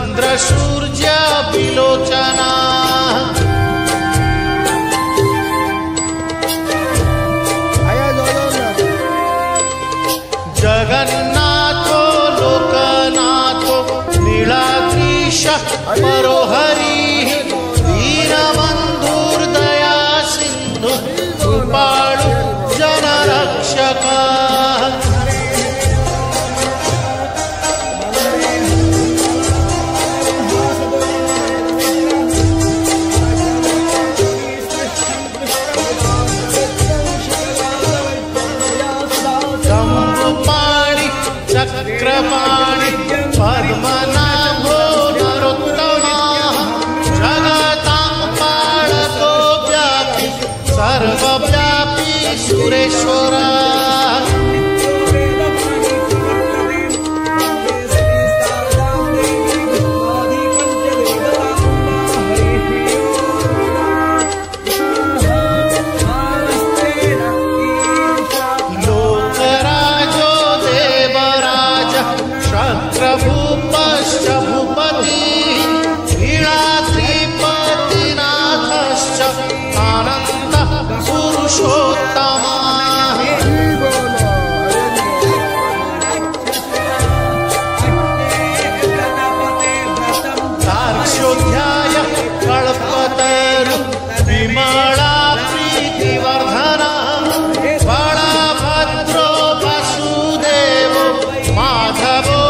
चन्द्रसूर्य विलोचना जगन्नाथो लोकनाथो नीलाद्रीश परोहरि दीनबन्धुर्दया सिन्धु कृपाळु जनरक्षक चक्रपाणि पद्मनाभो नरोत्तमः जगतां पालको व्यापी सर्वव्यापी सुरेश्वरः भूपश्च भूपति लीलात्रिपतिनाथश्च आनन्दः पुरुषोत्तमः तार्क्ष्योऽध्याय कल्पतरु विमला प्रीतिवर्धनः बलभद्रो वसुदेवो माधवो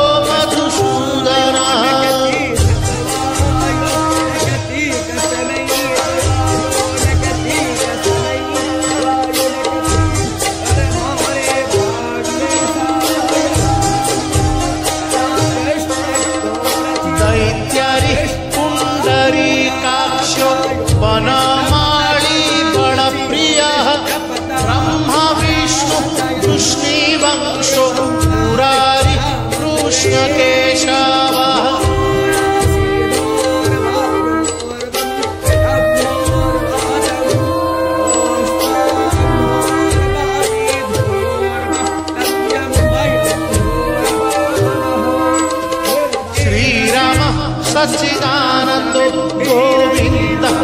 वनमाली बलप्रियः ब्रह्मा विष्णु कृष्णवंशो मुरारी कृष्णकेशवः श्रीरामः सच्चिदानन्दो गोविन्दः